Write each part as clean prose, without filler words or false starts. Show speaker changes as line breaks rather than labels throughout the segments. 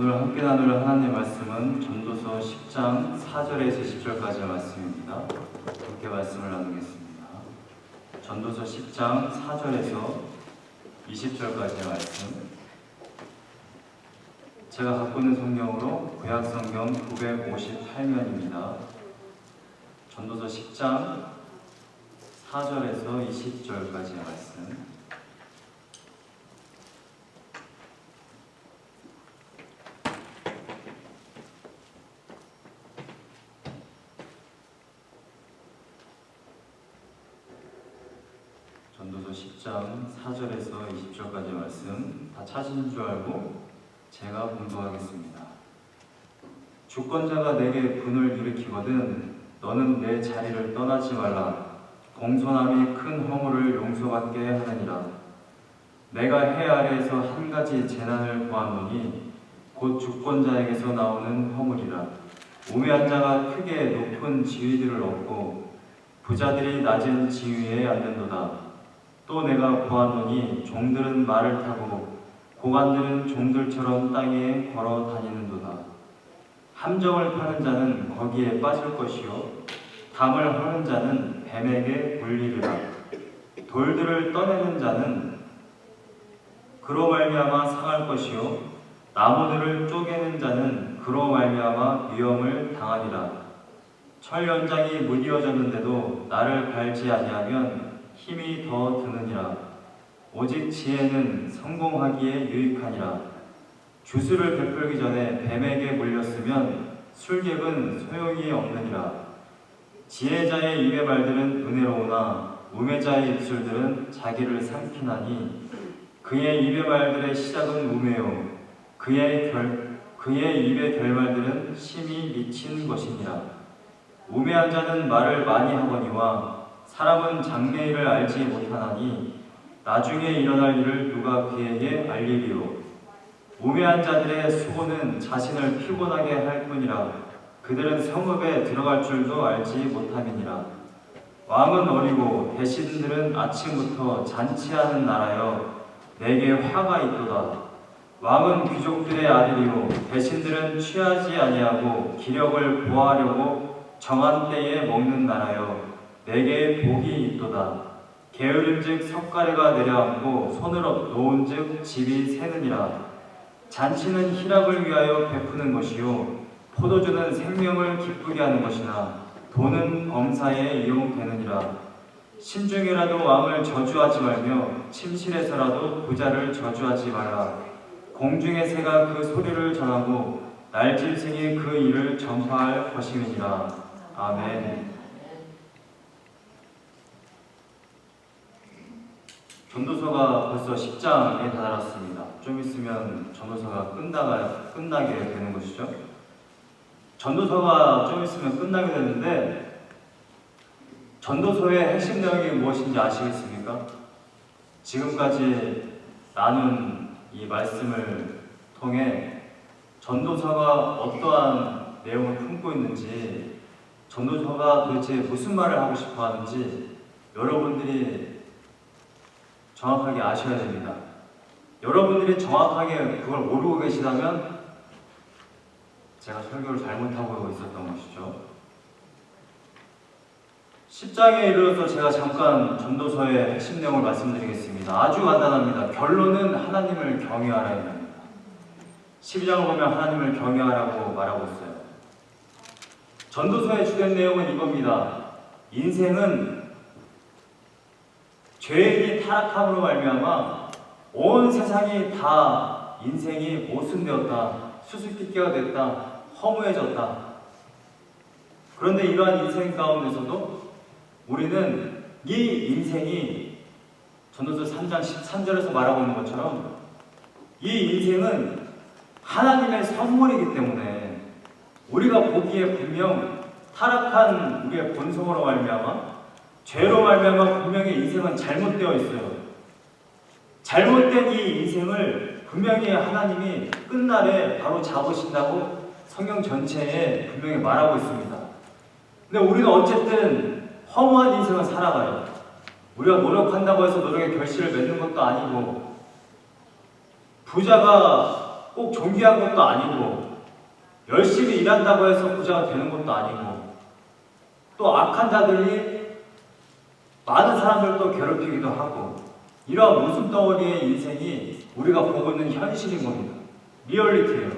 오늘 함께 나눌 하나님의 말씀은 전도서 10장 4절에서 10절까지의 말씀입니다. 함께 말씀을 나누겠습니다. 전도서 10장 4절에서 20절까지의 말씀. 제가 갖고 있는 성경으로 구약성경 958면입니다. 전도서 10장 4절에서 20절까지의 말씀. 전도서 10장 4절에서 20절까지 말씀 다 찾으신 줄 알고 제가 공부하겠습니다. 주권자가 내게 분을 일으키거든 너는 내 자리를 떠나지 말라. 공손함이 큰 허물을 용서받게 하느니라. 내가 해 아래에서 한 가지 재난을 보았노니 곧 주권자에게서 나오는 허물이라. 우매한 자가 크게 높은 지위들을 얻고 부자들이 낮은 지위에 앉는도다. 또 내가 보았노니 종들은 말을 타고 고관들은 종들처럼 땅에 걸어 다니는도다. 함정을 파는 자는 거기에 빠질 것이요 담을 허는 자는 뱀에게 물리리라. 돌들을 떠내는 자는 그로 말미암아 상할 것이요 나무들을 쪼개는 자는 그로 말미암아 위험을 당하리라. 철 연장이 무디어졌는데도 나를 밟지 아니하면 힘이 더 드느니라. 오직 지혜는 성공하기에 유익하니라. 주술을 베풀기 전에 뱀에게 물렸으면 술객은 소용이 없느니라. 지혜자의 입의 말들은 은혜로우나 우매자의 입술들은 자기를 삼키나니 그의 입의 말들의 시작은 우매요 그의 입의 결말들은 심히 미친 것이니라. 우매한 자는 말을 많이 하거니와 사람은 장래일을 알지 못하나니 나중에 일어날 일을 누가 그에게 알리리요. 우매한 자들의 수고는 자신을 피곤하게 할 뿐이라. 그들은 성읍에 들어갈 줄도 알지 못함이니라. 왕은 어리고 대신들은 아침부터 잔치하는 나라여 내게 화가 있도다. 왕은 귀족들의 아들이요 대신들은 취하지 아니하고 기력을 보하려고 정한 때에 먹는 나라여 내게 복이 있도다. 게으른즉 석가래가 내려앉고 손을 놓은즉 집이 새느니라. 잔치는 희락을 위하여 베푸는 것이요 포도주는 생명을 기쁘게 하는 것이나 돈은 범사에 이용되느니라. 심중에라도 왕을 저주하지 말며 침실에서라도 부자를 저주하지 말라. 공중의 새가 그 소리를 전하고 날짐승이 그 일을 전파할 것임이니라. 아멘. 전도서가 벌써 10장에 다다랐습니다. 좀 있으면 전도서가 끝나게 되는 것이죠. 전도서가 좀 있으면 끝나게 되는데 전도서의 핵심 내용이 무엇인지 아시겠습니까? 지금까지 나눈 이 말씀을 통해 전도서가 어떠한 내용을 품고 있는지, 전도서가 도대체 무슨 말을 하고 싶어 하는지 여러분들이 정확하게 아셔야 됩니다. 여러분들이 정확하게 그걸 모르고 계시다면 제가 설교를 잘못하고 있었던 것이죠. 10장에 이르러서 제가 잠깐 전도서의 핵심 내용을 말씀드리겠습니다. 아주 간단합니다. 결론은 하나님을 경외하라는 겁니다. 12장을 보면 하나님을 경외하라고 말하고 있어요. 전도서의 주된 내용은 이겁니다. 인생은 죄인이 타락함으로 말미암아 온 세상이 다 인생이 모순되었다, 수수께끼가 됐다, 허무해졌다. 그런데 이러한 인생 가운데서도 우리는 이 인생이 전도서 3장 13절에서 말하고 있는 것처럼 이 인생은 하나님의 선물이기 때문에 우리가 보기에 분명 타락한 우리의 본성으로 말미암아 죄로 말미암아 분명히 인생은 잘못되어 있어요. 잘못된 이 인생을 분명히 하나님이 끝날에 바로 잡으신다고 성경 전체에 분명히 말하고 있습니다. 근데 우리는 어쨌든 허무한 인생을 살아가요. 우리가 노력한다고 해서 노력의 결실을 맺는 것도 아니고, 부자가 꼭 존귀한 것도 아니고 열심히 일한다고 해서 부자가 되는 것도 아니고 또 악한 자들이 많은 사람들도 괴롭히기도 하고 이러한 웃음덩어리의 인생이 우리가 보고 있는 현실인 겁니다. 리얼리티예요.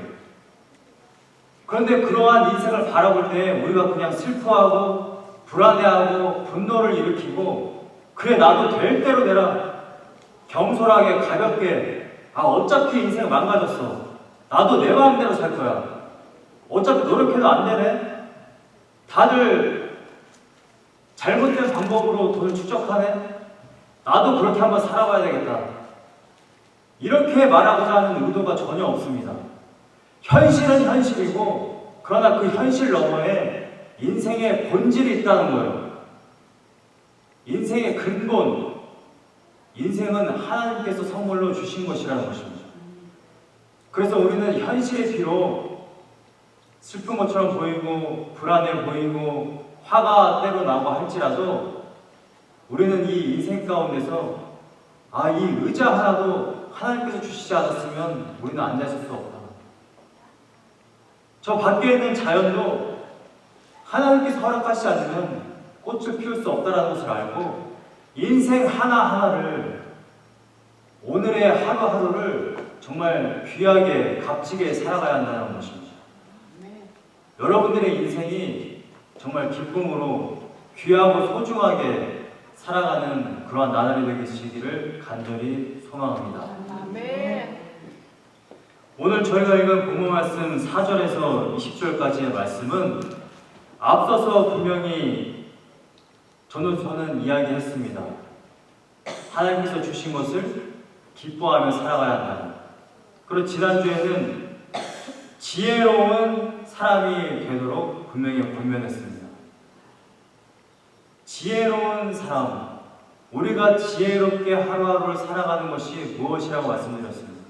그런데 그러한 인생을 바라볼 때 우리가 그냥 슬퍼하고 불안해하고 분노를 일으키고 그래 나도 될 대로 되라 경솔하게 가볍게 어차피 인생 망가졌어 나도 내 마음대로 살 거야 어차피 노력해도 안 되네 다들 잘못된 방법으로 돈을 축적하네 나도 그렇게 한번 살아봐야 되겠다 이렇게 말하고자 하는 의도가 전혀 없습니다. 현실은 현실이고 그러나 그 현실 너머에 인생의 본질이 있다는 거예요. 인생의 근본 인생은 하나님께서 선물로 주신 것이라는 것입니다. 그래서 우리는 현실의 비로 슬픈 것처럼 보이고 불안해 보이고 화가 때로 나고 할지라도 우리는 이 인생 가운데서 이 의자 하나도 하나님께서 주시지 않았으면 우리는 앉아있을 수 없다. 저 밖에 있는 자연도 하나님께서 허락하시지 않으면 꽃을 피울 수 없다는 것을 알고 인생 하나하나를 오늘의 하루하루를 정말 귀하게 값지게 살아가야 한다는 것입니다. 여러분들의 인생이 정말 기쁨으로 귀하고 소중하게 살아가는 그러한 나날이 되시기를 간절히 소망합니다. 아멘. 오늘 저희가 읽은 본문 말씀 4절에서 20절까지의 말씀은 앞서서 분명히 저는 이야기했습니다. 하나님께서 주신 것을 기뻐하며 살아가야 한다. 그리고 지난주에는 지혜로운 사람이 되도록 분명히 권면했습니다. 지혜로운 사람, 우리가 지혜롭게 하루하루를 살아가는 것이 무엇이라고 말씀드렸습니다.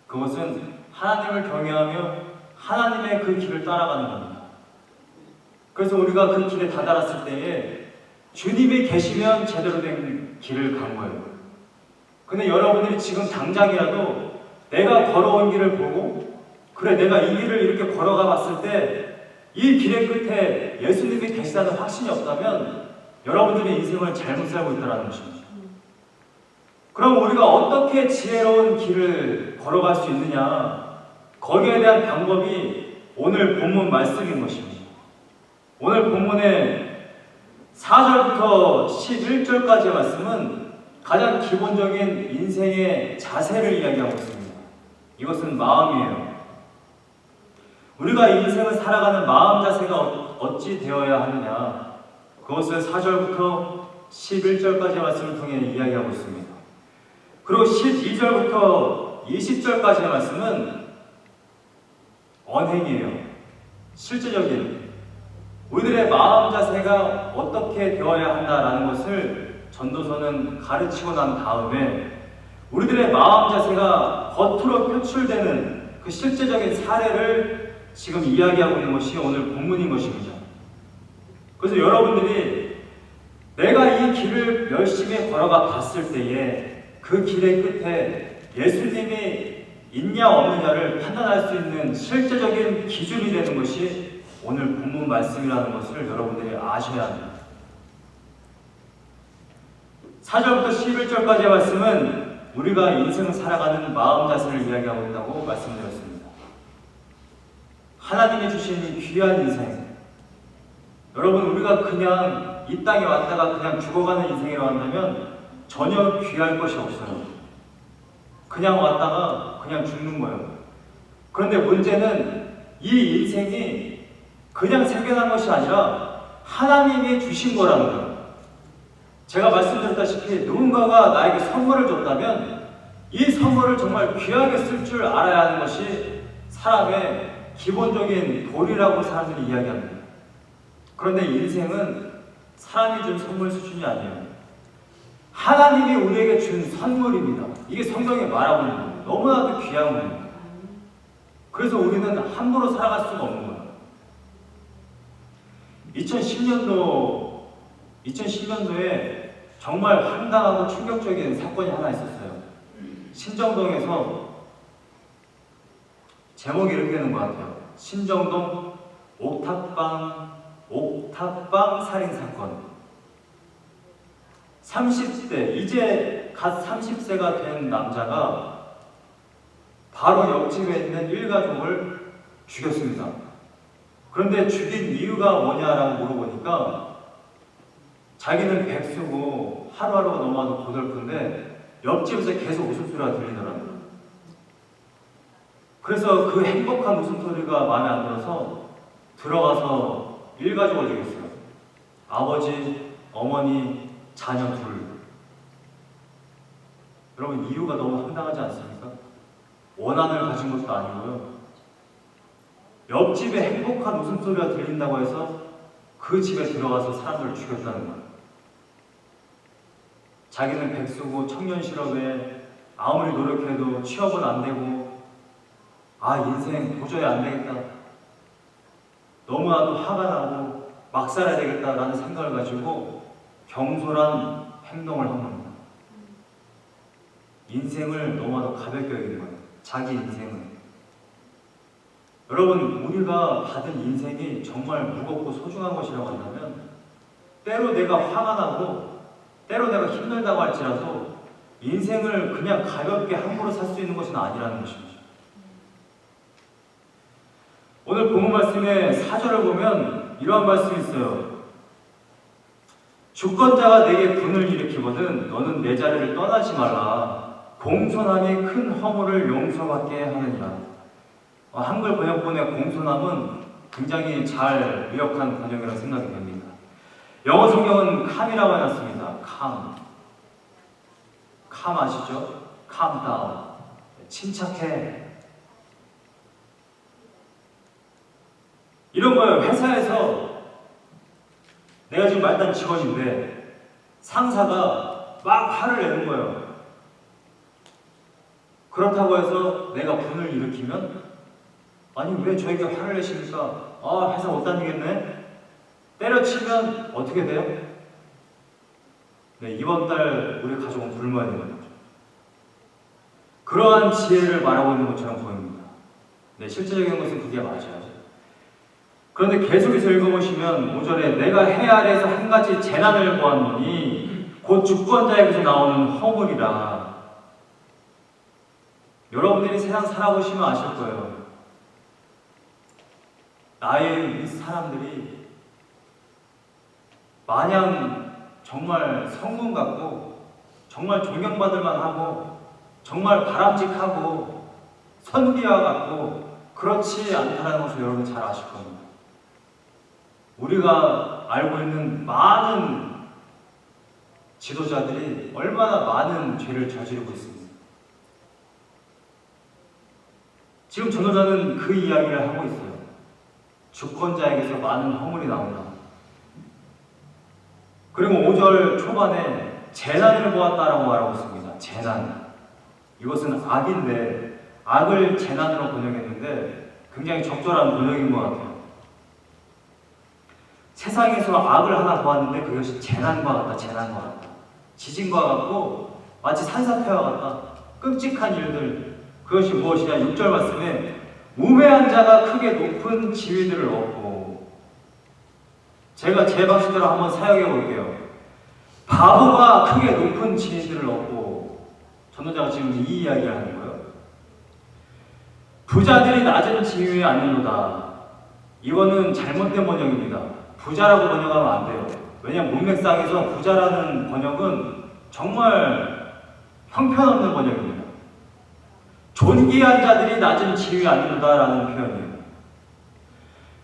그것은 하나님을 경외하며 하나님의 그 길을 따라가는 겁니다. 그래서 우리가 그 길에 다다랐을 때에 주님이 계시면 제대로 된 길을 간 거예요. 근데 여러분들이 지금 당장이라도 내가 걸어온 길을 보고 그래 내가 이 길을 이렇게 걸어가 봤을 때 이 길의 끝에 예수님이 계시다는 확신이 없다면 여러분들의 인생을 잘못 살고 있다는 것입니다. 그럼 우리가 어떻게 지혜로운 길을 걸어갈 수 있느냐? 거기에 대한 방법이 오늘 본문 말씀인 것입니다. 오늘 본문의 4절부터 11절까지의 말씀은 가장 기본적인 인생의 자세를 이야기하고 있습니다. 이것은 마음이에요. 우리가 인생을 살아가는 마음 자세가 어찌 되어야 하느냐? 그것을 4절부터 11절까지의 말씀을 통해 이야기하고 있습니다. 그리고 12절부터 20절까지의 말씀은 언행이에요. 실제적인 우리들의 마음 자세가 어떻게 되어야 한다라는 것을 전도서는 가르치고 난 다음에 우리들의 마음 자세가 겉으로 표출되는 그 실제적인 사례를 지금 이야기하고 있는 것이 오늘 본문인 것입니다. 그래서 여러분들이 내가 이 길을 열심히 걸어가 봤을 때에 그 길의 끝에 예수님이 있냐 없느냐를 판단할 수 있는 실제적인 기준이 되는 것이 오늘 본문 말씀이라는 것을 여러분들이 아셔야 합니다. 4절부터 11절까지의 말씀은 우리가 인생을 살아가는 마음 자세를 이야기하고 있다고 말씀드렸습니다. 하나님이 주신 이 귀한 인생, 여러분 우리가 그냥 이 땅에 왔다가 그냥 죽어가는 인생이라고 한다면 전혀 귀할 것이 없어요. 그냥 왔다가 그냥 죽는 거예요. 그런데 문제는 이 인생이 그냥 생겨난 것이 아니라 하나님이 주신 거라는 거예요. 제가 말씀드렸다시피 누군가가 나에게 선물을 줬다면 이 선물을 정말 귀하게 쓸 줄 알아야 하는 것이 사람의 기본적인 도리라고 사람들이 이야기합니다. 그런데 인생은 사람이 준 선물 수준이 아니에요. 하나님이 우리에게 준 선물입니다. 이게 성경에 말하고 있는 거예요. 너무나도 귀한 거예요. 그래서 우리는 함부로 살아갈 수가 없는 거예요. 2010년도에 정말 황당하고 충격적인 사건이 하나 있었어요. 신정동에서 제목이 이렇게 되는 것 같아요. 신정동 옥탑방 살인사건. 30대, 이제 갓 30세가 된 남자가 바로 옆집에 있는 일가족을 죽였습니다. 그런데 죽인 이유가 뭐냐라고 물어보니까 자기는 백수고 하루하루가 너무나도 고달픈데 옆집에서 계속 웃음소리가 들리더라고요. 그래서 그 행복한 웃음소리가 마음에 안 들어서 들어가서 일가족을 죽였어요. 아버지, 어머니, 자녀 둘. 여러분, 이유가 너무 황당하지 않습니까? 원한을 가진 것도 아니고요. 옆집에 행복한 웃음소리가 들린다고 해서 그 집에 들어가서 사람들을 죽였다는 거예요. 자기는 백수고 청년 실업에 아무리 노력해도 취업은 안 되고 인생 도저히 안 되겠다. 너무나도 화가 나고 막 살아야 되겠다라는 생각을 가지고 경솔한 행동을 한 겁니다. 인생을 너무나도 가볍게 여기는 거예요. 자기 인생을. 여러분, 우리가 받은 인생이 정말 무겁고 소중한 것이라고 한다면 때로 내가 화가 나고 때로 내가 힘들다고 할지라도 인생을 그냥 가볍게 함부로 살 수 있는 것은 아니라는 것입니다. 오늘 본문 말씀의 4절을 보면 이러한 말씀이 있어요. 주권자가 내게 분을 일으키거든 너는 내 자리를 떠나지 말라. 공손함이 큰 허물을 용서받게 하느니라. 한글 번역본의 공손함은 굉장히 잘 의역한 번역이라고 생각이 됩니다. 영어 성경은 calm이라고 해놨습니다. calm 아시죠? calm down. 침착해. 이런 거예요. 회사에서 내가 지금 말단 직원인데 상사가 막 화를 내는 거예요. 그렇다고 해서 내가 분을 일으키면 아니 왜 저에게 화를 내십니까? 회사 못 다니겠네? 때려치면 어떻게 돼요? 네, 이번 달 우리 가족은 굶어야 되는 거죠. 그러한 지혜를 말하고 있는 것처럼 보입니다. 네, 실제적인 것은 그게 맞아요. 그런데 계속해서 읽어보시면 5절에 내가 해 아래에서 한 가지 재난을 보았노니 곧 주권자에게서 나오는 허물이라. 여러분들이 세상 살아보시면 아실 거예요. 나의 이 사람들이 마냥 정말 성문 같고 정말 존경받을 만하고 정말 바람직하고 선비와 같고 그렇지 않다는 것을 여러분 잘 아실 겁니다. 우리가 알고 있는 많은 지도자들이 얼마나 많은 죄를 저지르고 있습니다. 지금 전도자는 그 이야기를 하고 있어요. 주권자에게서 많은 허물이 나온다. 그리고 5절 초반에 재난을 보았다라고 말하고 있습니다. 재난. 이것은 악인데 악을 재난으로 번역했는데 굉장히 적절한 번역인 것 같아요. 세상에서 악을 하나 보았는데 그것이 재난과 같다. 재난과 같다. 지진과 같고 마치 산사태와 같다. 끔찍한 일들. 그것이 무엇이냐? 6절 말씀에 우매한 자가 크게 높은 지위들을 얻고, 제가 제 방식대로 한번 사역해 볼게요. 바보가 크게 높은 지위들을 얻고, 전도자가 지금 이 이야기를 하는 거예요. 부자들이 낮은 지위에 앉는도다. 이거는 잘못된 번역입니다. 부자라고 번역하면 안 돼요. 왜냐하면 문맥상에서 부자라는 번역은 정말 형편없는 번역입니다. 존귀한 자들이 낮은 지위에 앉는다라는 표현이에요.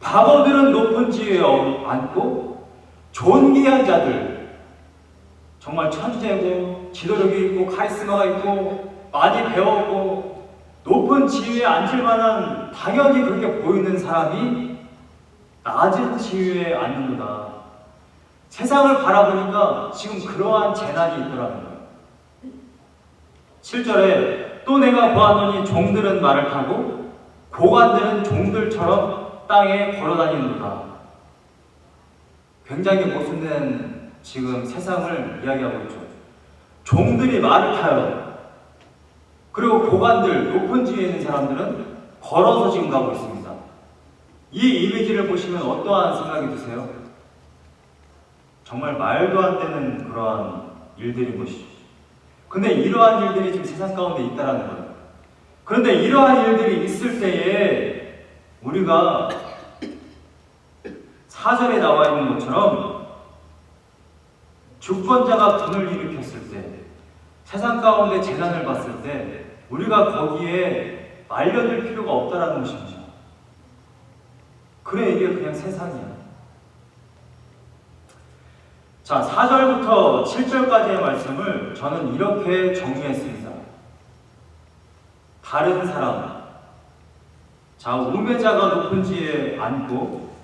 바보들은 높은 지위에 앉고 존귀한 자들, 정말 천재고 지도력이 있고 카리스마가 있고 많이 배웠고 높은 지위에 앉을 만한 당연히 그렇게 보이는 사람이 낮은 지위에 앉는다. 세상을 바라보니까 지금 그러한 재난이 있더라는 거예요. 7절에 또 내가 보았노니 종들은 말을 타고 고관들은 종들처럼 땅에 걸어다니는도다. 굉장히 모순된 지금 세상을 이야기하고 있죠. 종들이 말을 타요. 그리고 고관들, 높은 지위에 있는 사람들은 걸어서 지금 가고 있습니다. 이 이미지를 보시면 어떠한 생각이 드세요? 정말 말도 안 되는 그러한 일들인 것이죠. 근데 이러한 일들이 지금 세상 가운데 있다라는 거예요. 그런데 이러한 일들이 있을 때에 우리가 4절에 나와 있는 것처럼 주권자가 분을 일으켰을 때, 세상 가운데 재난을 봤을 때 우리가 거기에 말려들 필요가 없다라는 것입니다. 그래, 이게 그냥 세상이야. 자, 4절부터 7절까지의 말씀을 저는 이렇게 정리했습니다. 다른 사람, 자, 우매자가 높은 지에 앉고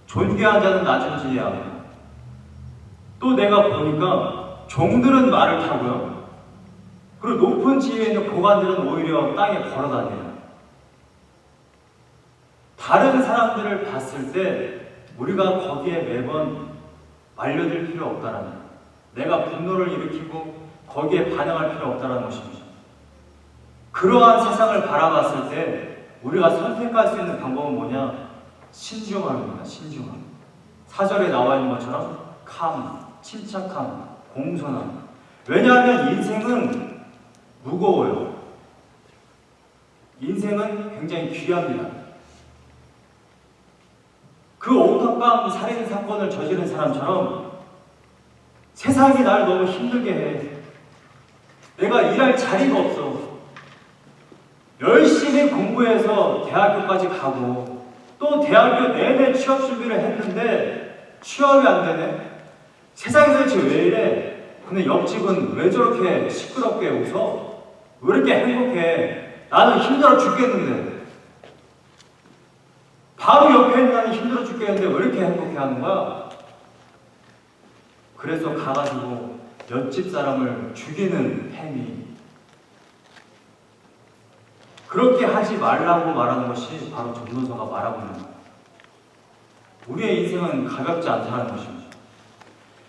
존귀한 자는 낮은 지에 앉고, 또 내가 보니까 종들은 말을 타고요, 그리고 높은 지위에 있는 고관들은 오히려 땅에 걸어다녀요. 다른 사람들을 봤을 때 우리가 거기에 매번 말려들 필요 없다라는 거예요. 내가 분노를 일으키고 거기에 반응할 필요 없다는 것입니다. 그러한 세상을 바라봤을 때 우리가 선택할 수 있는 방법은 뭐냐? 신중함입니다. 신중함. 4절에 나와 있는 것처럼 캄, 침착함, 공손함. 왜냐하면 인생은 무거워요. 인생은 굉장히 귀합니다. 그 옥탑방 살인 사건을 저지른 사람처럼 세상이 날 너무 힘들게 해. 내가 일할 자리가 없어. 열심히 공부해서 대학교까지 가고 또 대학교 내내 취업 준비를 했는데 취업이 안 되네. 세상이 도대체 왜 이래? 근데 옆집은 왜 저렇게 시끄럽게 웃어? 왜 이렇게 행복해? 나는 힘들어 죽겠는데. 바로 옆에 있는 나는 힘들어 죽겠는데 왜 이렇게 행복해 하는 거야? 그래서 가가지고 옆집 사람을 죽이는 행위. 그렇게 하지 말라고 말하는 것이 바로 전도서가 말하고 있는 거예요. 우리의 인생은 가볍지 않다는 것입니다.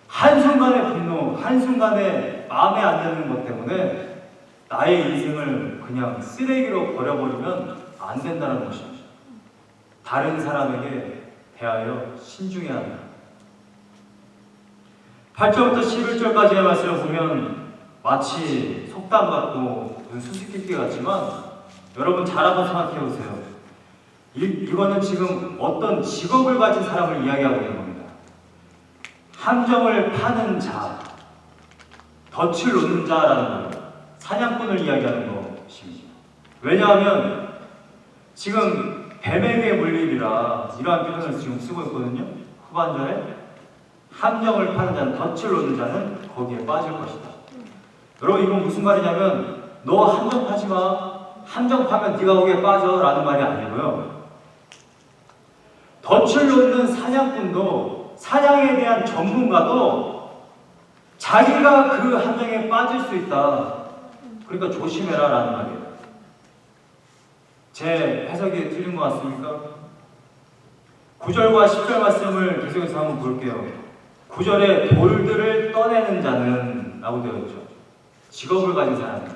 한순간의 분노, 한순간에 마음에 안 드는 것 때문에 나의 인생을 그냥 쓰레기로 버려버리면 안 된다는 것입니다. 다른 사람에게 대하여 신중해야 한다. 8절부터 11절까지의 말씀을 보면 마치 속담 같고 수수께끼 같지만 여러분 잘 한번 생각해 보세요. 이거는 지금 어떤 직업을 가진 사람을 이야기하고 있는 겁니다. 함정을 파는 자, 덫을 놓는 자라는 거예요. 사냥꾼을 이야기하는 것입니다. 왜냐하면 지금 뱀에게 물리리라 이러한 표현을 지금 쓰고 있거든요. 후반절에 함정을 파는 자는, 덫을 놓는 자는 거기에 빠질 것이다. 여러분 이건 무슨 말이냐면 너 함정 파지 마. 함정 파면 네가 거기에 빠져 라는 말이 아니고요. 덫을 놓는 사냥꾼도, 사냥에 대한 전문가도 자기가 그 함정에 빠질 수 있다. 그러니까 조심해라 라는 말이에요. 제 해석이 틀린 것 같습니까? 9절과 10절 말씀을 계속해서 한번 볼게요. 9절에 돌들을 떠내는 자는 라고 되어 있죠. 직업을 가진 사람입니다.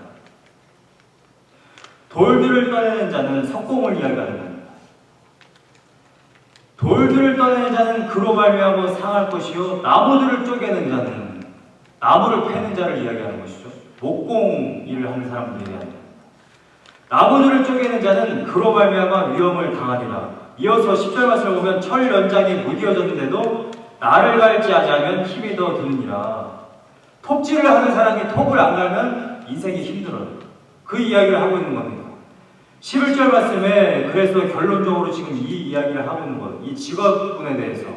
돌들을 떠내는 자는 석공을 이야기하는 겁니다. 돌들을 떠내는 자는 그로 말미암아 상할 것이요, 나무들을 쪼개는 자는, 나무를 패는 자를 이야기하는 것이죠. 목공 일을 하는 사람을 이야기합니다. 나무들을 쪼개는 자는 그로 말미암아 위험을 당하리라. 이어서 10절 말씀을 보면 철 연장이 무디어졌는데도 나를 갈지하지 않으면 힘이 더 드느니라. 톱질을 하는 사람이 톱을 안 갈면 인생이 힘들어요. 그 이야기를 하고 있는 겁니다. 11절 말씀에 그래서 결론적으로 지금 이 이야기를 하고 있는 거예요. 이 직업군에 대해서.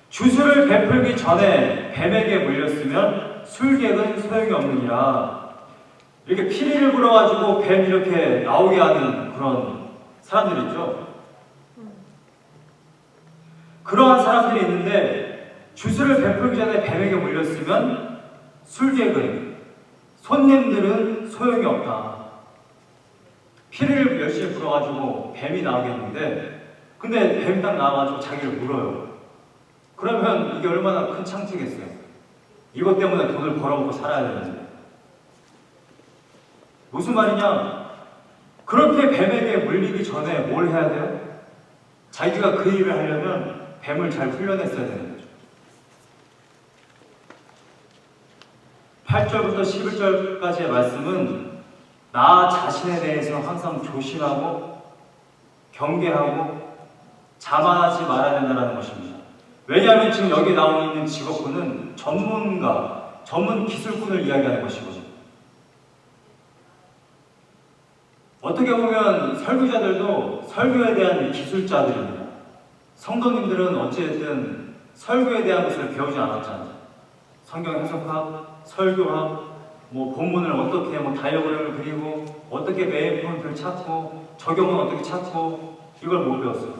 주술을 베풀기 전에 뱀에게 물렸으면 술객은 소용이 없느니라. 이렇게 피리를 불어가지고 뱀 이렇게 나오게 하는 그런 사람들 있죠. 그러한 사람들이 있는데 주술을 베풀기 전에 뱀에게 물렸으면 술객은, 손님들은 소용이 없다. 피를 열심히 불어가지고 뱀이 나오겠는데, 근데 뱀이 딱 나와가지고 자기를 물어요. 그러면 이게 얼마나 큰 창피겠어요. 이것 때문에 돈을 벌어먹고 살아야 되는데. 무슨 말이냐? 그렇게 뱀에게 물리기 전에 뭘 해야 돼요? 자기가 그 일을 하려면 뱀을 잘 훈련했어야 되는 거죠. 8절부터 11절까지의 말씀은 나 자신에 대해서 항상 조심하고 경계하고 자만하지 말아야 된다는 것입니다. 왜냐하면 지금 여기 나와 있는 직업군은 전문가, 전문 기술군을 이야기하는 것이거든요. 어떻게 보면 설교자들도 설교에 대한 기술자들입니다. 성도님들은 어찌됐든 설교에 대한 것을 배우지 않았잖아요. 성경 해석학, 설교학, 본문을 어떻게 다이어그램을 그리고 어떻게 메인 포인트를 찾고 적용은 어떻게 찾고 이걸 못 배웠어요.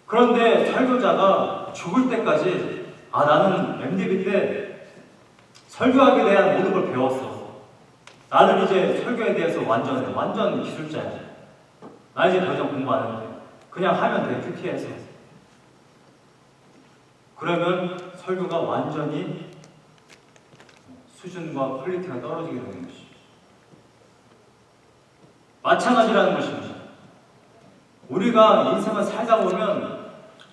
그런데 설교자가 죽을 때까지 나는 MDB 때 설교학에 대한 모든 걸 배웠어. 나는 이제 설교에 대해서 완전 기술자야. 나 이제 더 이상 공부 안 해도 돼. 그냥 하면 돼, 큐티에서. 그러면 설교가 완전히 수준과 퀄리티가 떨어지게 되는 것이죠. 마찬가지라는 것입니다. 우리가 인생을 살다 보면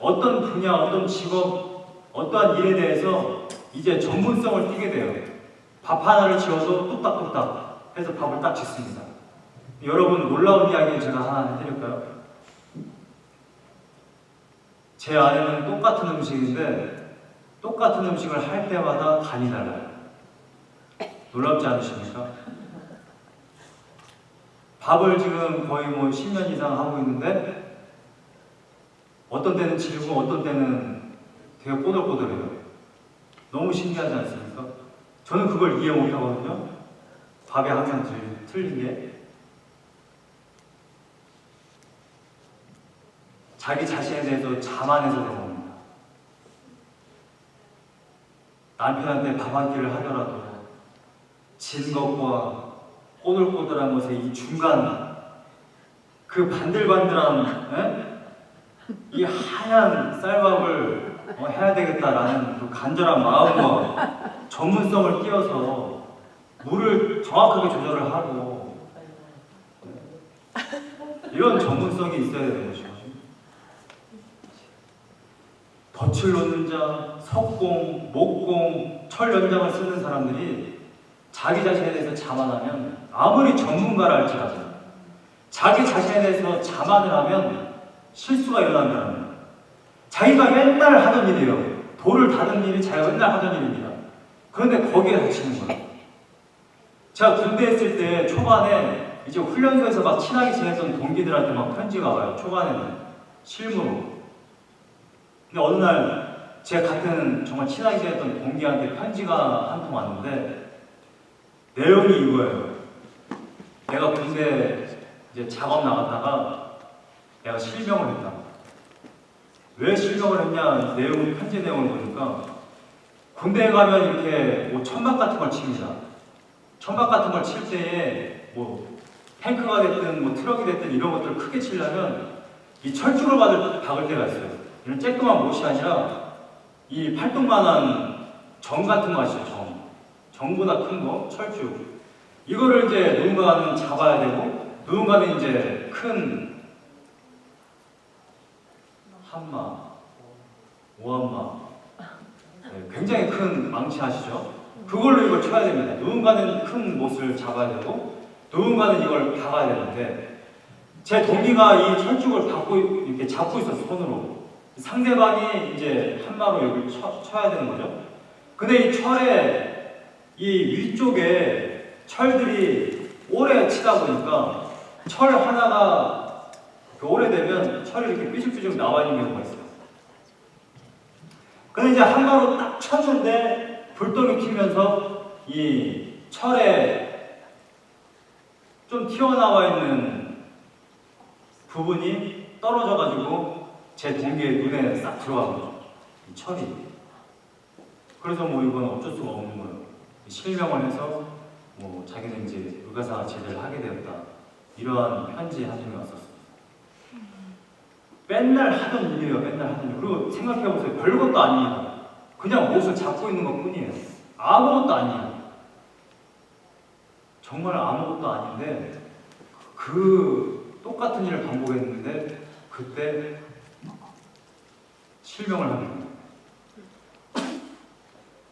어떤 분야, 어떤 직업, 어떠한 일에 대해서 이제 전문성을 띠게 돼요. 밥 하나를 지어도 뚝딱뚝딱 해서 밥을 딱 짓습니다. 여러분 놀라운 이야기 제가 하나 해드릴까요? 제 아내는 똑같은 음식인데 똑같은 음식을 할 때마다 간이 달라요. 놀랍지 않으십니까? 밥을 지금 거의 10년 이상 하고 있는데 어떤 때는 질고 어떤 때는 되게 꼬들꼬들해요. 너무 신기하지 않습니까? 저는 그걸 이해 못하거든요. 밥이 항상 틀린 게. 자기 자신에 대해서 자만해서 그런 겁니다. 남편한테 밥 한 끼를 하더라도 진 것과 꼬들꼬들한 것의 이 중간, 그 반들반들한 이 하얀 쌀밥을 해야 되겠다라는 그 간절한 마음과 전문성을 띄어서 물을 정확하게 조절을 하고 이런 전문성이 있어야 되는 것이죠. 덫을 놓는 자, 석공, 목공, 철 연장을 쓰는 사람들이 자기 자신에 대해서 자만하면 아무리 전문가라 할지라도 자기 자신에 대해서 자만을 하면 실수가 일어난다는 거예요. 자기가 맨날 하던 일이에요. 돌을 다는 일이 자기가 맨날 하던 일입니다. 그런데 거기에 다치는 거예요. 제가 군대에 있을 때 초반에 이제 훈련소에서 막 친하게 지냈던 동기들한테 막 편지가 와요. 초반에는 실무로. 근데 어느 날 제 같은 정말 친하게 지냈던 동기한테 편지가 한 통 왔는데 내용이 이거예요. 내가 군대 이제 작업 나갔다가 내가 실명을 했다. 왜 실명을 했냐? 편지 내용을 보니까 군대에 가면 이렇게 천막 같은 걸 칩니다. 천막 같은 걸 칠 때에 탱크가 됐든 트럭이 됐든 이런 것들을 크게 치려면 이 철쭉을 박을 때가 있어요. 이런 쬐끄만 못이 아니라 이 팔뚝만한 정 같은 거 아시죠? 정보다 큰 거, 철쭉. 이거를 이제 누군가는 잡아야 되고 누군가는 이제 큰 한마, 오한마, 굉장히 큰 망치 아시죠? 그걸로 이걸 쳐야 됩니다. 누군가는 큰 못을 잡아야 되고 누군가는 이걸 박아야 되는데 제 동기가 이 철쭉을 이렇게 잡고 있었어, 손으로. 상대방이 이제 한마로 여기 쳐야 되는 거죠. 근데 이 철에 이 위쪽에 철들이 오래 치다 보니까 철 하나가 오래되면 철이 이렇게 삐죽삐죽 나와 있는 경우가 있어요. 근데 이제 한마로 딱 쳤는데 불똥이 튀면서 이 철에 좀 튀어나와 있는 부분이 떨어져가지고 제 동기의 눈에 싹 들어가거든요. 이 철이. 그래서 이건 어쩔 수가 없는 거예요. 실명을 해서 자기는 이제 의가사 제대를 하게 되었다. 이러한 편지 한 통이 왔었어요. 맨날 하던 일이에요. 맨날 하던 일. 그리고 생각해보세요. 별것도 아니에요. 그냥 못을 잡고 있는 것 뿐이에요. 아무것도 아니에요. 정말 아무것도 아닌데 그 똑같은 일을 반복했는데 그때 실명을 합니다.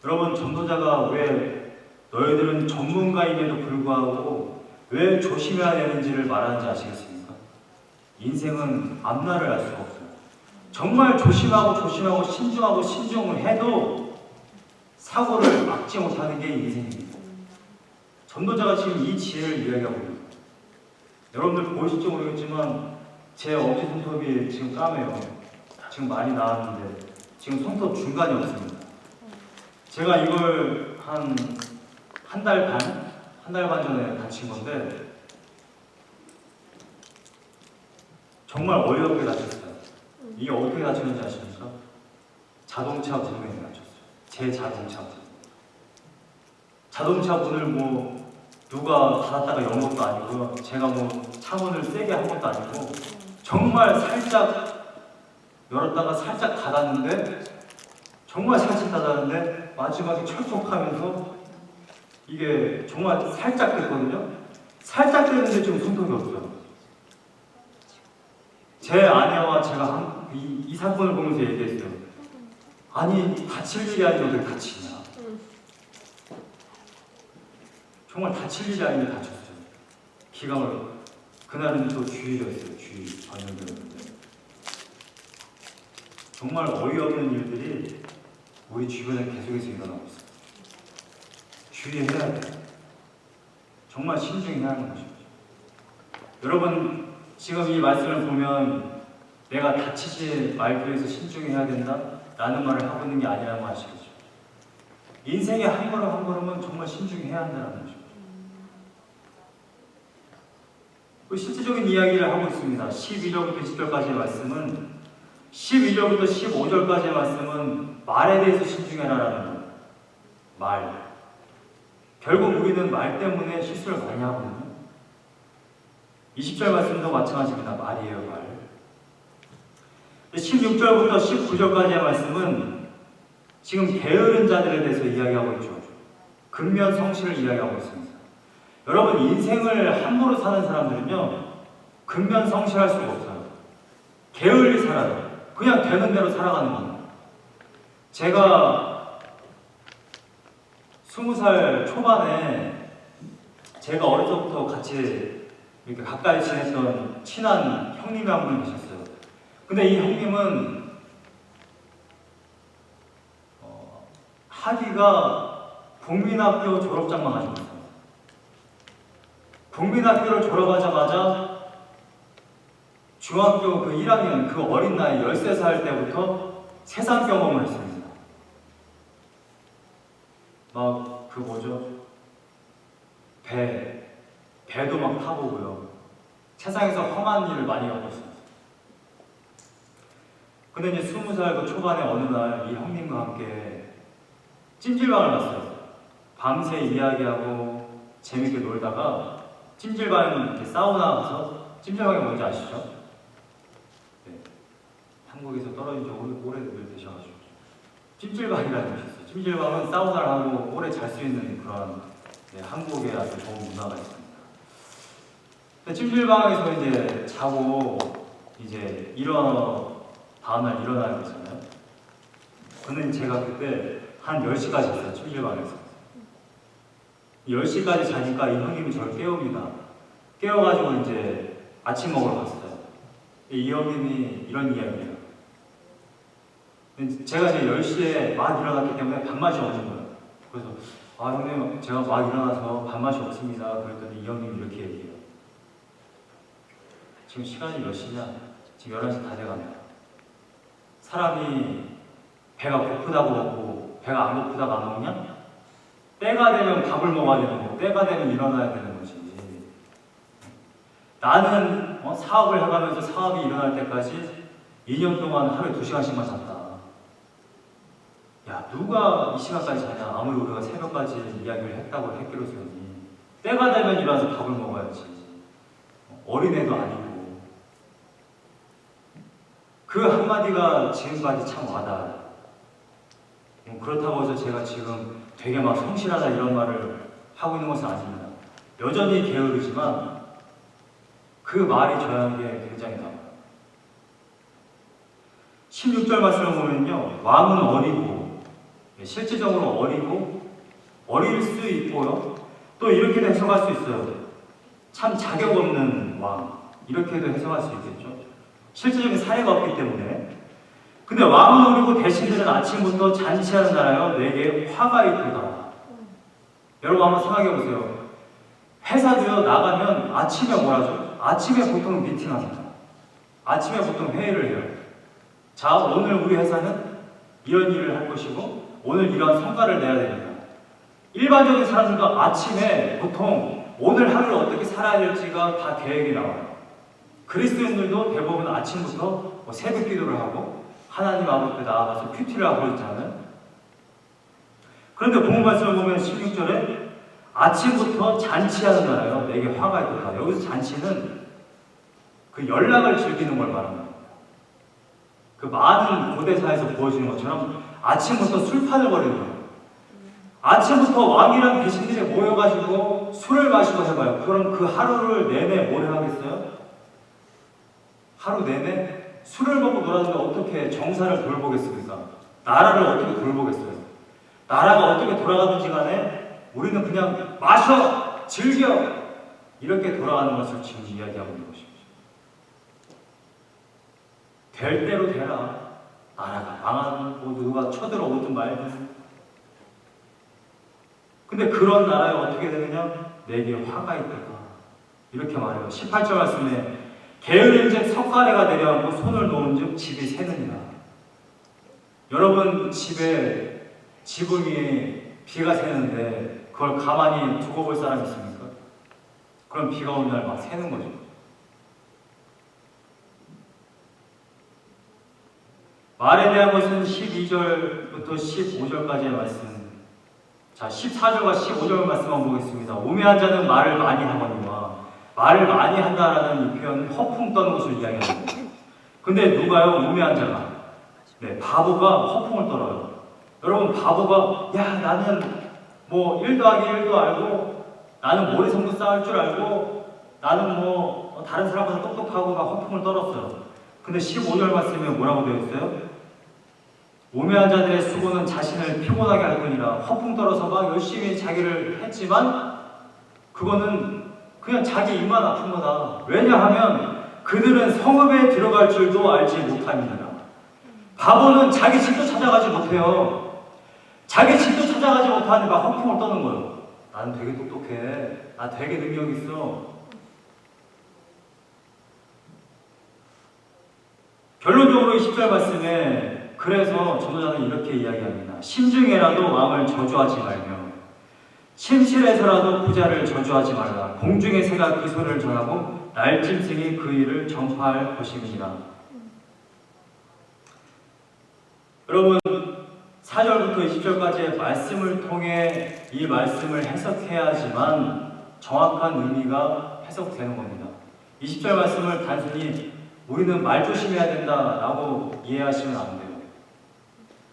여러분, 전도자가 왜 너희들은 전문가임에도 불구하고 왜 조심해야 되는지를 말하는지 아시겠습니까? 인생은 앞날을 알 수가 없어요. 정말 조심하고 신중하고 신중을 해도 사고를 막지 못하는 게 인생입니다. 전도자가 지금 이 지혜를 이야기하고 있습니다. 여러분들 보실지 모르겠지만 제 엄지 손톱이 지금 까매요. 지금 많이 나왔는데 지금 손톱 중간이 없습니다. 제가 이걸 한 달 반 전에 다친 건데 정말 어이없게 다쳤어요. 이게 어떻게 다쳤는지 아십니까? 자동차 문에 다쳤어요. 제 자동차 문. 자동차 문을 뭐 누가 닫았다가 연 것도 아니고요. 제가 뭐 차문을 세게 한 것도 아니고 정말 살짝 열었다가 살짝 닫았는데 정말 살짝 닫았는데 마지막에 철썩하면서 이게 정말 살짝 됐거든요. 살짝 됐는데 지금 손톱이 없어요. 제 아내와 제가 이 사건을 보면서 얘기했어요. 아니 다칠 일이 아닌데 왜 다치냐. 정말 다칠 일이 아닌데 다쳤어요. 기가 막혀. 그날은 또 주일이었어요. 주일 저녁이었는데 정말 어이없는 일들이 우리 주변에 계속해서 일어나고 있어요. 주의해야 돼요. 정말 신중해야 하는 것입니다. 여러분, 지금 이 말씀을 보면 내가 다치지 말기 위해서 신중해야 된다? 라는 말을 하고 있는 게 아니라는 거 아시겠죠? 인생의 한 걸음 한 걸음은 정말 신중해야 한다는 것입니다. 그 실제적인 이야기를 하고 있습니다. 12절부터 20절까지의 말씀은 12절부터 15절까지의 말씀은 말에 대해서 신중해라라는 거예요. 말. 결국 우리는 말 때문에 실수를 많이 하거든요. 20절 말씀도 마찬가지입니다. 말이에요, 말. 16절부터 19절까지의 말씀은 지금 게으른 자들에 대해서 이야기하고 있죠. 근면성실을 이야기하고 있습니다. 여러분, 인생을 함부로 사는 사람들은요, 근면성실할 수가 없어요. 게을리 살아요. 그냥 되는 대로 살아가는 겁니다. 제가 20살 초반에 제가 어릴 적부터 같이 이렇게 가까이 지냈던 친한 형님이 한 분 계셨어요. 근데 이 형님은 학위가 국민학교 졸업장만 가지고 있어요. 국민학교를 졸업하자마자 중학교 그 1학년 그 어린 나이 13살 때부터 세상 경험을 했습니다. 막 그 뭐죠? 배도 막 타보고요. 세상에서 험한 일을 많이 겪었습니다. 근데 이제 20살 그 초반에 어느 날 이 형님과 함께 찜질방을 갔어요. 밤새 이야기하고 재밌게 놀다가 찜질방 이렇게 사우나 가서 찜질방이 뭔지 아시죠? 네. 한국에서 떨어진 지 오래되셔가지고 찜질방이라는 것이 있어요. 찜질방은 사우나를 하고 오래 잘 수 있는 그런 한국의 아주 좋은 문화가 있습니다. 찜질방에서 이제 자고 이제 다음날 일어나야 되잖아요. 근데 제가 그때 한 10시까지 했어요. 찜질방에서 10시까지 자니까 이 형님이 저를 깨웁니다. 깨워가지고 이제 아침 먹으러 갔어요. 이 형님이 이런 이야기예요. 제가 이제 10시에 막 일어났기 때문에 밥맛이 없는 거예요. 그래서 형님 제가 막 일어나서 밥맛이 없습니다. 그랬더니 이 형님이 이렇게 얘기해요. 지금 시간이 몇 시냐? 지금 11시 다 돼갑니다. 사람이 배가 고프다고 먹고 배가 안 고프다고 안 먹냐? 때가 되면 밥을 먹어야 되는 거고 때가 되면 일어나야 되는 거지. 나는 사업을 해가면서 사업이 일어날 때까지 2년 동안 하루에 2시간씩만 잤다. 야, 누가 이 시간까지 자냐? 아무리 우리가 새벽까지 이야기를 했다고 했기로서니 때가 되면 일어나서 밥을 먹어야지. 어린애도 아니고. 그 한마디가 지금까지 참 와닿아요. 그렇다고 해서 제가 지금 되게 막 성실하다 이런 말을 하고 있는 것은 아닙니다. 여전히 게으르지만 그 말이 저에게 굉장히 남아요. 16절 말씀을 보면요, 왕은 어리고, 실제적으로 어리고 어릴 수 있고요, 또 이렇게도 해석할 수 있어요. 참 자격 없는 왕, 이렇게도 해석할 수 있겠죠. 실제적인 사례가 없기 때문에. 근데 왕은 어리고 대신들은 아침부터 잔치하는 나라여 내게 화가 있도다. 여러분 한번 생각해 보세요. 회사도요, 나가면 아침에 뭐라죠? 아침에 보통 미팅합니다. 아침에 보통 회의를 해요. 자, 오늘 우리 회사는 이런 일을 할 것이고 오늘 이런 성과를 내야 됩니다. 일반적인 사람들도 아침에 보통 오늘 하루를 어떻게 살아야 될지가 다 계획이 나와요. 그리스도인들도 대부분 아침부터 새벽 기도를 하고 하나님 앞에 나아가서 큐티를 하고 있잖아요. 그런데 본문 말씀을 보면 16절에 아침부터 잔치하는 나라요 내게 화가 있도다. 여기서 잔치는 그 연락을 즐기는 걸 말합니다. 그 많은 고대사에서 보여주는 것처럼 아침부터 술판을 벌이는 거예요. 아침부터 왕이랑 귀신들이 모여가지고 술을 마시고 해봐요. 그럼 그 하루를 내내 뭘 하겠어요? 하루 내내 술을 먹고 놀았는데 어떻게 정사를 돌보겠습니까? 나라를 어떻게 돌보겠어요? 나라가 어떻게 돌아가든지 간에 우리는 그냥 마셔! 즐겨! 이렇게 돌아가는 것을 지금 이야기하고 있는 것입니다. 될 대로 되라. 나라가 망하고 누가 쳐들어오든 말든. 근데 그런 나라에 어떻게 되느냐? 내게 화가 있다가 이렇게 말해요. 18절 말씀에 게으른즉 석가래가 내려앉고 손을 놓은즉 집이 새느니라. 여러분 집에 지붕 위에 비가 새는데 그걸 가만히 두고 볼 사람 있습니까? 그럼 비가 오는 날 막 새는 거죠. 말에 대한 것은 12절부터 15절까지의 말씀. 자, 14절과 15절 말씀만 보겠습니다. 우매한 자는 말을 많이 하거니와 말을 많이 한다라는 이 표현은 허풍 떠는 것을 이야기합니다. 근데 누가요? 우매한 자가. 네, 바보가 허풍을 떨어요. 여러분, 바보가 야, 나는 뭐 1 더하기 1도 알고 나는 모래성도 쌓을 줄 알고 나는 뭐 다른 사람보다 똑똑하고 막 허풍을 떨었어요. 근데 15절 말씀에 뭐라고 되어 있어요? 우매한 자들의 수고는 자신을 피곤하게 할 뿐이라. 허풍 떨어서 막 열심히 자기를 했지만 그거는 그냥 자기 입만 아픈 거다. 왜냐하면 그들은 성읍에 들어갈 줄도 알지 못함이니라. 바보는 자기 집도 찾아가지 못해요. 자기 집도 찾아가지 못하는데 막 허풍을 떠는 거예요. 나는 되게 똑똑해. 나 되게 능력 있어. 결론적으로 20절 말씀에 그래서 전도자는 이렇게 이야기합니다. 심중에라도 왕을 저주하지 말며 침실에서라도 부자를 저주하지 말라. 공중의 새가 그 소리를 전하고 날짐승이 그 일을 전파할 것임이니라. 여러분, 4절부터 20절까지의 말씀을 통해 이 말씀을 해석해야지만 정확한 의미가 해석되는 겁니다. 20절 말씀을 단순히 우리는 말 조심해야 된다라고 이해하시면 안 돼요.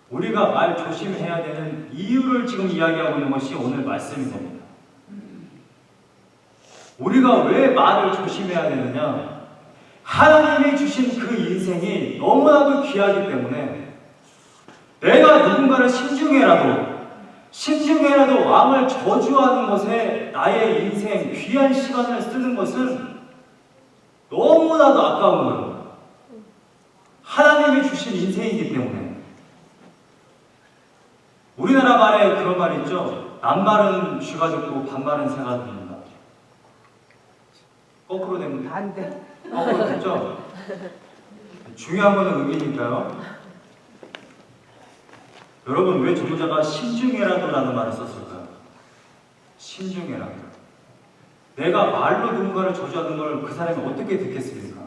우리가 말 조심해야 되는 이유를 지금 이야기하고 있는 것이 오늘 말씀인 겁니다. 우리가 왜 말을 조심해야 되느냐? 하나님이 주신 그 인생이 너무나도 귀하기 때문에 내가 누군가를 신중해라도 왕을 저주하는 것에 나의 인생, 귀한 시간을 쓰는 것은 너무나도 아까운 거예요. 하나님이 주신 인생이기 때문에. 우리나라 말에 그런 말이 있죠. 남말은 쥐가 듣고 반말은 새가 듣는다. 거꾸로 됩니다.
안 돼.
거꾸로 됐죠? 중요한 거는 의미니까요. 여러분, 왜 전도자가 신중해라도라는 말을 썼을까요? 신중해라도. 내가 말로 누군가를 저주하는 걸 그 사람이 어떻게 듣겠습니까?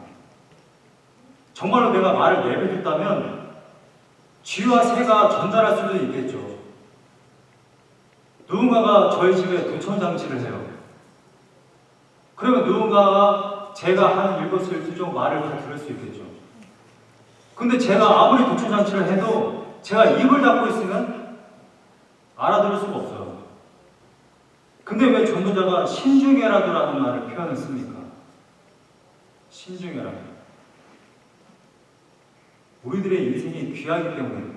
정말로 내가 말을 내뱉었다면 쥐와 새가 전달할 수도 있겠죠. 누군가가 저희 집에 도청장치를 해요. 그러면 누군가가 제가 하는 일거수일투족 말을 다 들을 수 있겠죠. 근데 제가 아무리 도청장치를 해도 제가 입을 닫고 있으면 알아들을 수가 없어요. 근데 왜 전도자가 신중해라도라는 말을 표현을 씁니까? 신중해라. 우리들의 인생이 귀하기 때문에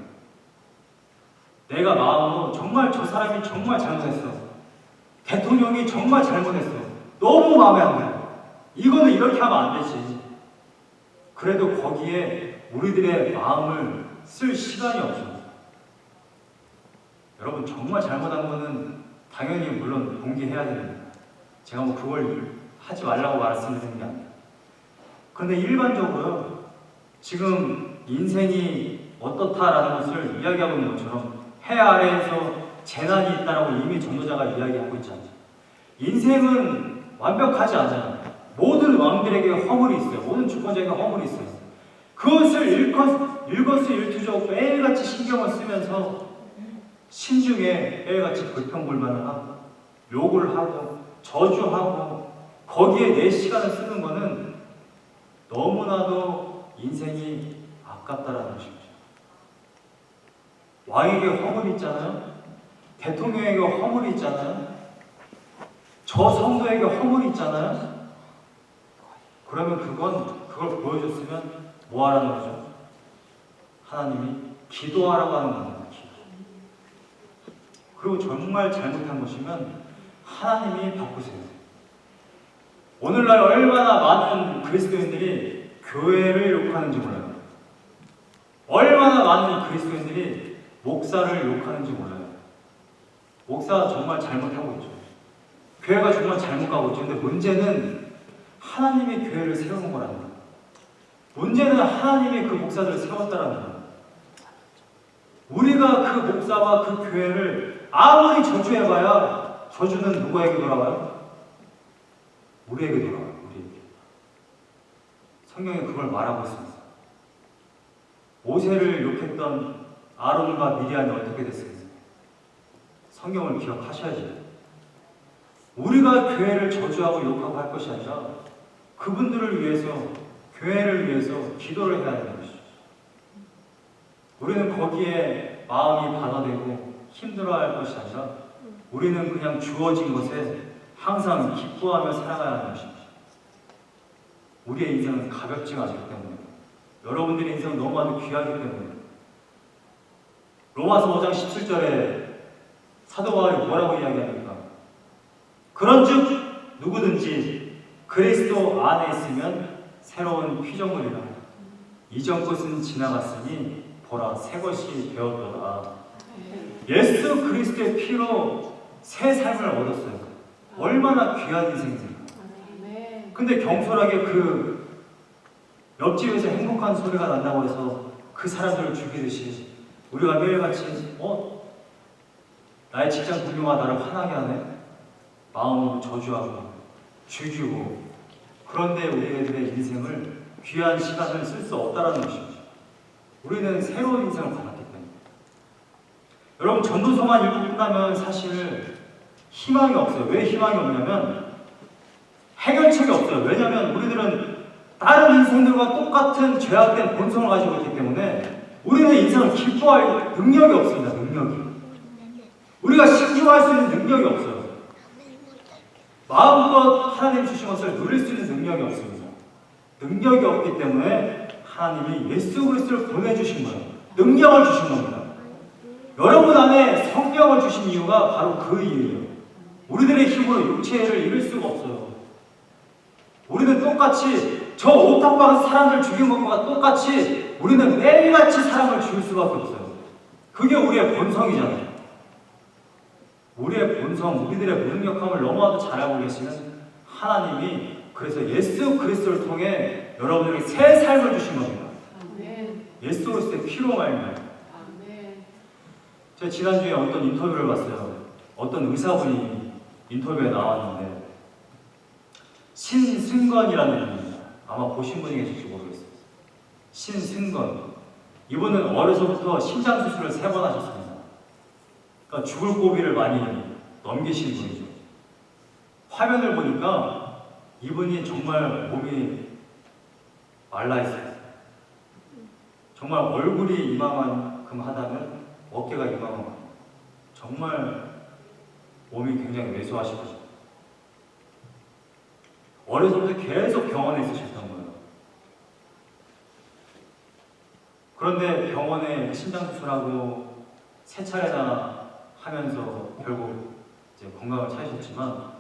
내가 마음으로 정말 저 사람이 정말 잘못했어. 대통령이 정말 잘못했어. 너무 마음에 안 들어. 이거는 이렇게 하면 안 되지. 그래도 거기에 우리들의 마음을 쓸 시간이 없어. 여러분 정말 잘못한 거는 당연히 물론 공개해야 됩니다. 제가 뭐 그걸 하지 말라고 말씀드리는 게 아니에요. 그런데 일반적으로 지금 인생이 어떻다라는 것을 이야기하고 있는 것처럼 해 아래에서 재난이 있다라고 이미 전도자가 이야기하고 있지 않죠. 인생은 완벽하지 않아요. 모든 왕들에게 허물이 있어요. 모든 주권자에게 허물이 있어요. 그것을 일거수일투족 매일같이 신경을 쓰면서 신중에 매일같이 불평불만을 하고 욕을 하고 저주하고 거기에 내 시간을 쓰는 것은 너무나도 인생이 아깝다라는 것입니다. 왕에게 허물이 있잖아요. 대통령에게 허물이 있잖아요. 저 성도에게 허물이 있잖아요. 그러면 그걸 보여줬으면 뭐 하라는 거죠? 하나님이 기도하라고 하는 겁니다. 그리고 정말 잘못한 것이면 하나님이 바꾸세요. 오늘날 얼마나 많은 그리스도인들이 교회를 욕하는지 몰라요. 얼마나 많은 그리스도인들이 목사를 욕하는지 몰라요. 목사가 정말 잘못하고 있죠. 교회가 정말 잘못 가고 있죠. 근데 문제는 하나님이 교회를 세우는 거라는 거예요. 문제는 하나님이 그 목사들을 세웠다라는 거예요. 우리가 그 목사와 그 교회를 아무리 저주해봐야 저주는 누구에게 돌아와요? 우리에게 돌아와요. 우리에게. 성경에 그걸 말하고 있습니다. 모세를 욕했던 아론과 미리암이 어떻게 됐습니까? 성경을 기억하셔야죠. 우리가 교회를 저주하고 욕하고 할 것이 아니라 그분들을 위해서, 교회를 위해서 기도를 해야 되는 것이죠. 우리는 거기에 마음이 반화되고 힘들어할 것이 아니라 우리는 그냥 주어진 것에 항상 기뻐하며 살아가야 하는 것입니다. 우리의 인생은 가볍지가 않기 때문에, 여러분들의 인생은 너무나도 귀하기 때문에, 로마서 5장 17절에 사도 바울이 뭐라고 이야기합니까? 그런즉 누구든지 그리스도 안에 있으면 새로운 피조물이라. 이전 것은 지나갔으니 보라 새 것이 되었도다. 예수 그리스도의 피로 새 삶을 얻었어요. 얼마나 귀한 인생입니까? 근데 경솔하게 그 옆집에서 행복한 소리가 난다고 해서 그 사람들을 죽이듯이 우리가 매일같이 나의 직장 동료가 나를 화나게 하네? 마음으로 저주하고 죽이고, 그런데 우리들의 인생을 귀한 시간을 쓸 수 없다는 것입니다. 우리는 새로운 인생을 받았기 때문에. 여러분 전도서만 읽고 끝나면 사실 희망이 없어요. 왜 희망이 없냐면 해결책이 없어요. 왜냐하면 우리들은 다른 인생들과 똑같은 죄악된 본성을 가지고 있기 때문에 우리는 인생을 기뻐할 능력이 없습니다. 능력이. 우리가 신중할 수 있는 능력이 없어요. 마음껏 하나님 주신 것을 누릴 수 있는 능력이 없습니다. 능력이 없기 때문에 하나님이 예수 그리스도를 보내주신 거예요. 능력을 주신 겁니다. 여러분 안에 성령을 주신 이유가 바로 그 이유예요. 우리들의 힘으로 육체를 이길 수가 없어요. 우리는 똑같이 저 오탑방 사람들 죽인 것과 똑같이 우리는 매일같이 사람을 죽일 수밖에 없어요. 그게 우리의 본성이잖아요. 우리의 본성, 우리들의 무능력함을 너무나도 잘 알고 계시는 하나님이 그래서 예수 그리스도를 통해 여러분에게 새 삶을 주신 겁니다. 아멘. 예수 그리스도의 피로 말미암아. 제가 지난주에 어떤 인터뷰를 봤어요. 어떤 의사분이 인터뷰에 나왔는데 신승건이라는 분입니다. 아마 보신 분이 계실지 모르겠어요. 신승건. 이분은 어려서부터 심장 수술을 3번 하셨습니다. 그러니까 죽을 고비를 많이 넘기신 분이죠. 화면을 보니까 이분이 정말 몸이 말라있어요. 정말 얼굴이 이만큼 하다면 어깨가 이만큼, 정말 몸이 굉장히 왜소하시거든요. 어려서부터 계속 병원에 있으셨던 거예요. 그런데 병원에 심장 수술하고 세 차례나 하면서 결국 이제 건강을 찾으셨지만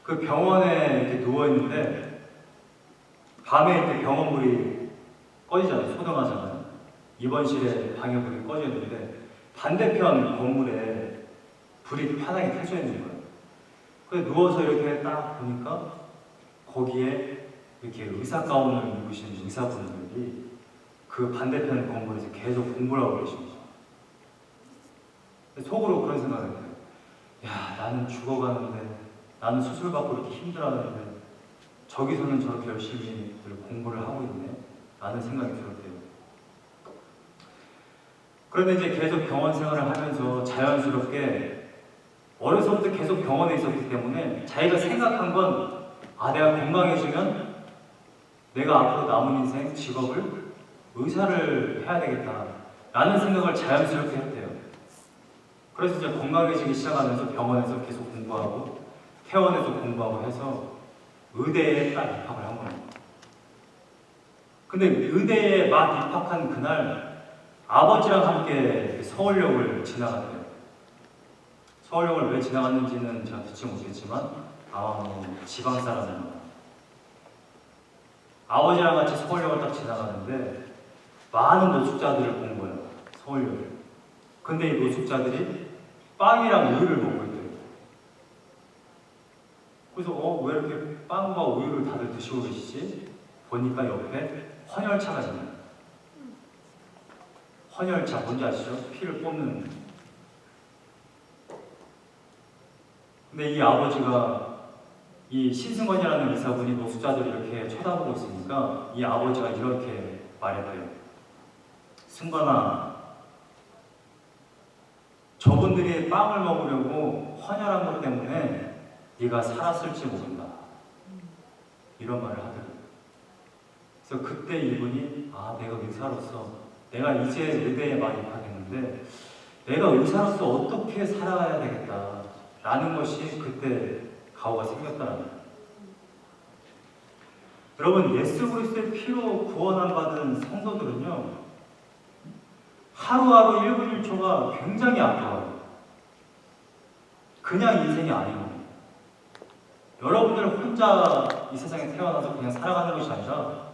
그 병원에 이렇게 누워 있는데 밤에 이렇게 병원불이 꺼지잖아요. 소등하잖아요. 입원실에 방해불이 꺼져 있는데 반대편 건물에 불이 환하게 켜져 있는 거예요. 그래서 누워서 이렇게 딱 보니까 거기에 이렇게 의사 가운을 입으신 의사분들이 그 반대편 건물에서 계속 공부를 하고 계신 거죠. 속으로 그런 생각을 해요. 야, 나는 죽어가는데, 나는 수술받고 이렇게 힘들어하는데 저기서는 저렇게 열심히 공부를 하고 있네 라는 생각이 들었대요. 그런데 이제 계속 병원 생활을 하면서 자연스럽게 어려서부터 계속 병원에 있었기 때문에 자기가 생각한 건 내가 건강해지면 내가 앞으로 남은 인생 직업을 의사를 해야 되겠다 라는 생각을 자연스럽게 했대요. 그래서 이제 건강해지기 시작하면서 병원에서 계속 공부하고 퇴원해서 공부하고 해서 의대에 딱 입학을 한 거예요. 근데 의대에 막 입학한 그날 아버지랑 함께 서울역을 지나갔대요. 서울역을 왜 지나갔는지는 제가 듣지 못했지만 아마 지방 사람이나 아버지랑 같이 서울역을 딱 지나가는데 많은 노숙자들을 본 거예요. 서울역에. 근데 이 노숙자들이 빵이랑 우유를 먹고 있대요. 그래서 왜 이렇게 빵과 우유를 다들 드시고 계시지? 보니까 옆에 헌혈차가 있네요. 헌혈차 뭔지 아시죠? 피를 뽑는. 근데 이 아버지가 이 신승원이라는 의사분이 노숙자들을 이렇게 쳐다보고 있으니까 이 아버지가 이렇게 말했대요. 승건아, 저분들이 빵을 먹으려고 헌혈한 것 때문에 네가 살았을지 모른다. 이런 말을 하더라고요. 그래서 그때 이분이 내가 의사로서 내가 이제 의대에 많이 입학했는데 내가 의사로서 어떻게 살아야 되겠다 라는 것이 그때 가오가 생겼다는 거예요. 여러분, 예수 그리스도의 피로 구원을 받은 성도들은요 하루하루 1분 1초가 굉장히 아까워요. 그냥 인생이 아니거든요. 여러분들 혼자 이 세상에 태어나서 그냥 살아가는 것이 아니라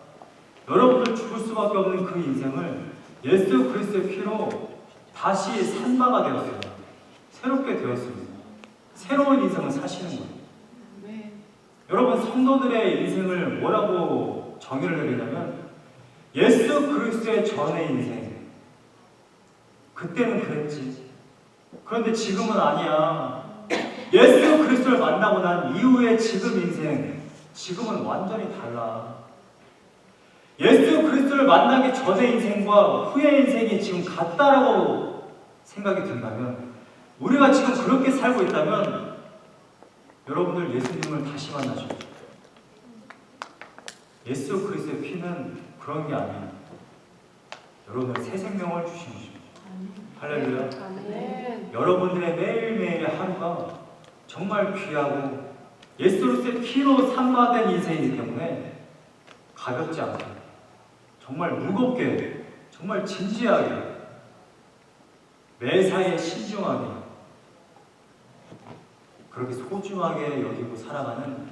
여러분들 죽을 수밖에 없는 그 인생을 예수 그리스도의 피로 다시 산바가 되었어요. 새롭게 되었습니다. 새로운 인생을 사시는 거예요. 네. 여러분, 성도들의 인생을 뭐라고 정의를 내리냐면 예수 그리스도의 전의 인생. 그때는 그랬지. 그런데 지금은 아니야. 예수 그리스도를 만나고 난 이후의 지금 인생, 지금은 완전히 달라. 예수 그리스도를 만나기 전의 인생과 후의 인생이 지금 같다라고 생각이 든다면, 우리가 지금 그렇게 살고 있다면 여러분들 예수님을 다시 만나셔야 돼요. 예수 그리스도의 피는 그런 게 아니에요. 여러분들 새 생명을 주신 것입니다. 할렐루야. 여러분들의 매일매일의 하루가 정말 귀하고 예수 그리스도의 피로 산바된 인생이기 때문에 가볍지 않게, 정말 무겁게, 정말 진지하게, 매사에 신중하게, 그렇게 소중하게 여기고 살아가는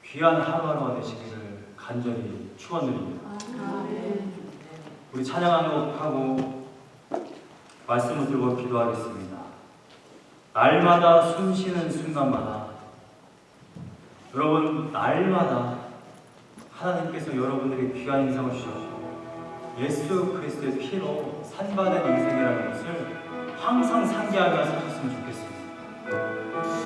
귀한 하루하루가 되시기를 간절히 축원드립니다. 우리 찬양 한 곡 하고 말씀을 들고 기도하겠습니다. 날마다 숨쉬는 순간마다, 여러분, 날마다 하나님께서 여러분들에게 귀한 인생을 주셨고 예수 그리스도의 피로 산바된 인생이라는 것을 항상 상기하며 사셨으면 좋겠습니다.